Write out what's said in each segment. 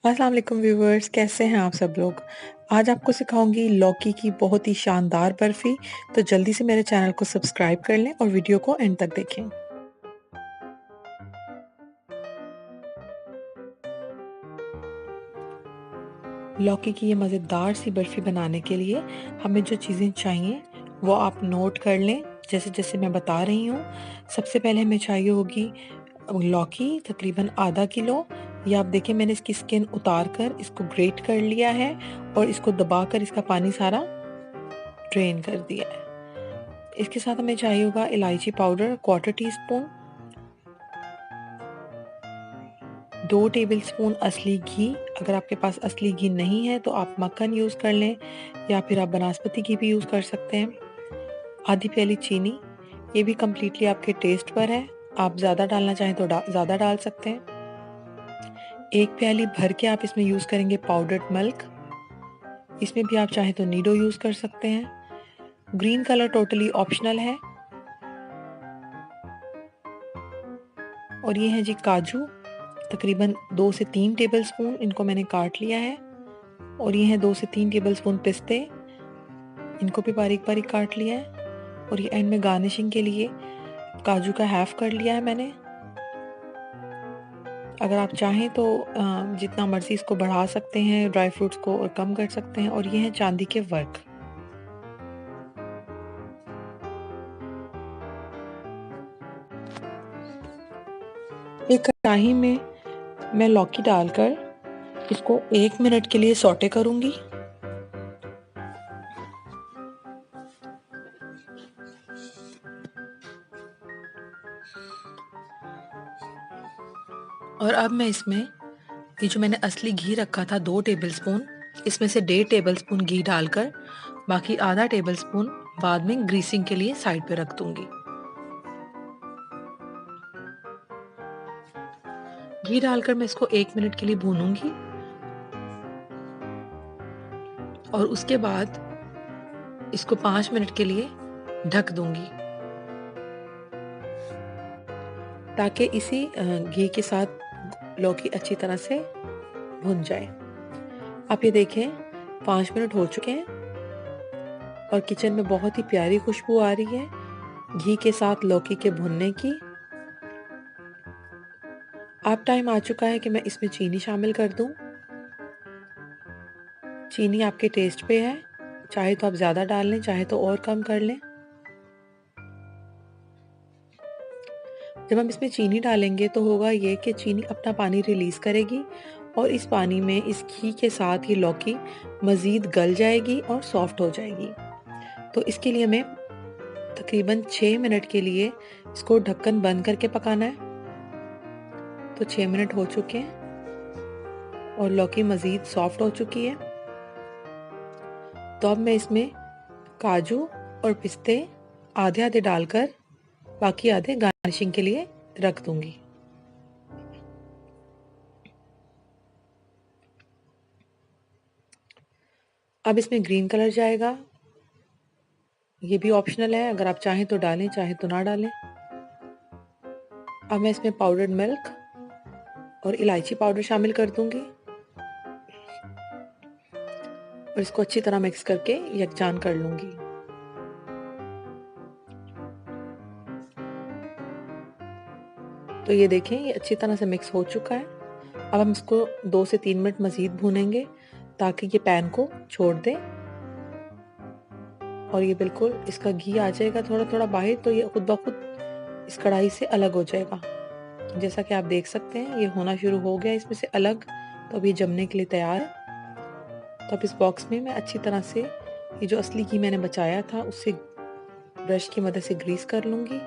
अस्सलाम वालेकुम व्यूवर्स, कैसे हैं आप सब लोग। आज आपको सिखाऊंगी लौकी की बहुत ही शानदार बर्फ़ी। तो जल्दी से मेरे चैनल को सब्सक्राइब कर लें और वीडियो को एंड तक देखें। लौकी की ये मज़ेदार सी बर्फ़ी बनाने के लिए हमें जो चीज़ें चाहिए वो आप नोट कर लें, जैसे जैसे मैं बता रही हूँ। सबसे पहले हमें चाहिए होगी लौकी तकरीबन आधा किलो। ये आप देखें, मैंने इसकी स्किन उतार कर इसको ग्रेट कर लिया है और इसको दबाकर इसका पानी सारा ड्रेन कर दिया है। इसके साथ हमें चाहिए होगा इलायची powder quarter tea spoon, 2 tablespoon असली घी। अगर आपके पास असली घी नहीं है तो आप मक्खन यूज़ कर लें या फिर आप बनास्पति घी भी यूज़ कर सकते हैं। आधी प्याली चीनी, ये भी कम्प्लीटली आपके टेस्ट पर है, आप ज़्यादा डालना चाहें तो ज़्यादा डाल सकते हैं। 1 प्याली भर के आप इसमें यूज़ करेंगे पाउडर्ड मिल्क, इसमें भी आप चाहें तो नीडो यूज़ कर सकते हैं। ग्रीन कलर टोटली ऑप्शनल है। और ये है जी काजू, तकरीबन 2 से 3 टेबलस्पून, इनको मैंने काट लिया है। और ये हैं 2 से 3 टेबलस्पून पिस्ते, इनको भी बारीक बारीक काट लिया है। और ये एंड में गार्निशिंग के लिए काजू का हाफ कर लिया है मैंने। अगर आप चाहें तो जितना मर्जी इसको बढ़ा सकते हैं ड्राई फ्रूट्स को और कम कर सकते हैं। और ये हैं चांदी के वर्क। एक कढ़ाई में मैं लौकी डालकर इसको 1 मिनट के लिए सौटे करूंगी। और अब मैं इसमें ये जो मैंने असली घी रखा था 2 टेबलस्पून, इसमें से 1.5 टेबलस्पून घी डालकर बाकी आधा टेबलस्पून बाद में ग्रीसिंग के लिए साइड पे रख दूंगी। घी डालकर मैं इसको 1 मिनट के लिए भूनूंगी और उसके बाद इसको 5 मिनट के लिए ढक दूंगी ताकि इसी घी के साथ लौकी अच्छी तरह से भुन जाए। आप ये देखें 5 मिनट हो चुके हैं और किचन में बहुत ही प्यारी खुशबू आ रही है घी के साथ लौकी के भुनने की। अब टाइम आ चुका है कि मैं इसमें चीनी शामिल कर दूं। चीनी आपके टेस्ट पे है, चाहे तो आप ज़्यादा डाल लें, चाहे तो और कम कर लें। जब हम इसमें चीनी डालेंगे तो होगा ये कि चीनी अपना पानी रिलीज़ करेगी और इस पानी में इस घी के साथ ही लौकी मज़ीद गल जाएगी और सॉफ्ट हो जाएगी। तो इसके लिए हमें तकरीबन 6 मिनट के लिए इसको ढक्कन बंद करके पकाना है। तो 6 मिनट हो चुके हैं और लौकी मज़ीद सॉफ्ट हो चुकी है। तो अब मैं इसमें काजू और पिस्ते आधे आधे डालकर बाकी आधे गार्निशिंग के लिए रख दूंगी। अब इसमें ग्रीन कलर जाएगा, ये भी ऑप्शनल है, अगर आप चाहें तो डालें, चाहे तो ना डालें। अब मैं इसमें पाउडर्ड मिल्क और इलायची पाउडर शामिल कर दूंगी और इसको अच्छी तरह मिक्स करके यकजान कर लूंगी। तो ये देखें, ये अच्छी तरह से मिक्स हो चुका है। अब हम इसको 2 से 3 मिनट मज़ीद भूनेंगे ताकि ये पैन को छोड़ दे और ये बिल्कुल इसका घी आ जाएगा थोड़ा थोड़ा बाहर, तो ये खुद ब खुद इस कढ़ाई से अलग हो जाएगा। जैसा कि आप देख सकते हैं ये होना शुरू हो गया इसमें से अलग, तो अब ये जमने के लिए तैयार है। तो अब इस बॉक्स में मैं अच्छी तरह से ये जो असली घी मैंने बचाया था उससे ब्रश की मदद से ग्रीस कर लूंगी।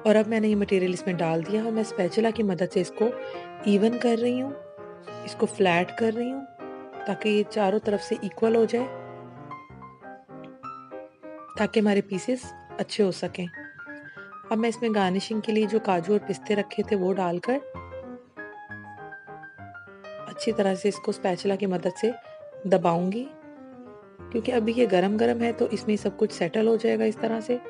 और अब मैंने ये मटेरियल इसमें डाल दिया और मैं स्पैचुला की मदद से इसको इवन कर रही हूँ, इसको फ्लैट कर रही हूँ ताकि ये चारों तरफ से इक्वल हो जाए, ताकि हमारे पीसेस अच्छे हो सकें। अब मैं इसमें गार्निशिंग के लिए जो काजू और पिस्ते रखे थे वो डालकर अच्छी तरह से इसको स्पैचुला की मदद से दबाऊंगी, क्योंकि अभी ये गरम गरम है तो इसमें सब कुछ सेटल हो जाएगा इस तरह से।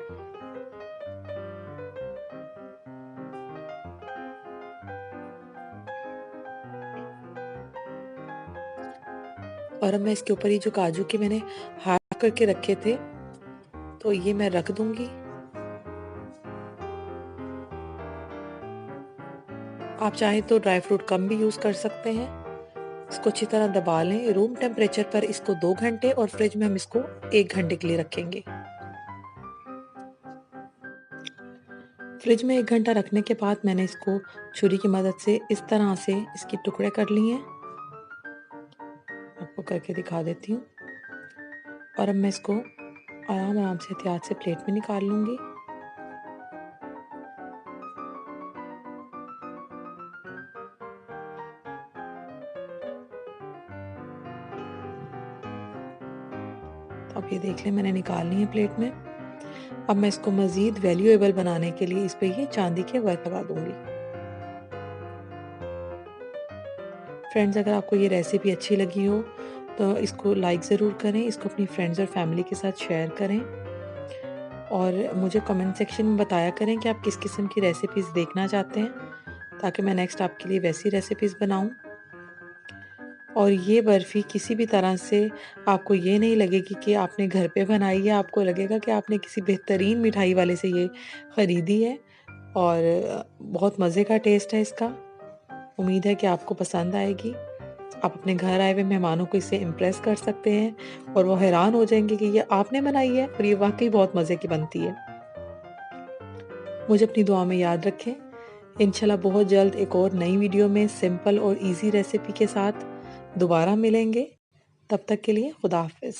और अब मैं इसके ऊपर ये जो काजू के मैंने हाफ करके रखे थे, तो ये मैं रख दूंगी। आप चाहें तो ड्राई फ्रूट कम भी यूज़ कर सकते हैं। इसको अच्छी तरह दबा लें। रूम टेम्परेचर पर इसको 2 घंटे और फ्रिज में हम इसको 1 घंटे के लिए रखेंगे। फ्रिज में 1 घंटा रखने के बाद मैंने इसको छुरी की मदद से इस तरह से इसके टुकड़े कर लिए हैं। आपको करके दिखा देती हूँ। और अब मैं इसको आराम-आराम से एहतियात से प्लेट में निकाल लूँगी। तो अब ये देख लें, मैंने निकाल ली है प्लेट में। अब मैं इसको मज़ीद वैल्यूएबल बनाने के लिए इस पे ये चांदी के वर्क लगा दूँगी। फ्रेंड्स, अगर आपको ये रेसिपी अच्छी लगी हो तो इसको लाइक ज़रूर करें, इसको अपनी फ्रेंड्स और फैमिली के साथ शेयर करें और मुझे कमेंट सेक्शन में बताया करें कि आप किस किस्म की रेसिपीज़ देखना चाहते हैं, ताकि मैं नेक्स्ट आपके लिए वैसी रेसिपीज़ बनाऊँ। और ये बर्फ़ी किसी भी तरह से आपको ये नहीं लगेगी कि आपने घर पे बनाई है, आपको लगेगा कि आपने किसी बेहतरीन मिठाई वाले से ये ख़रीदी है और बहुत मज़े का टेस्ट है इसका। उम्मीद है कि आपको पसंद आएगी। आप अपने घर आए हुए मेहमानों को इससे इम्प्रेस कर सकते हैं और वो हैरान हो जाएँगे कि ये आपने बनाई है और ये वाक़ई बहुत मज़े की बनती है। मुझे अपनी दुआ में याद रखें। इंशाल्लाह बहुत जल्द एक और नई वीडियो में सिंपल और ईज़ी रेसिपी के साथ दोबारा मिलेंगे। तब तक के लिए खुदा हाफ़िज़।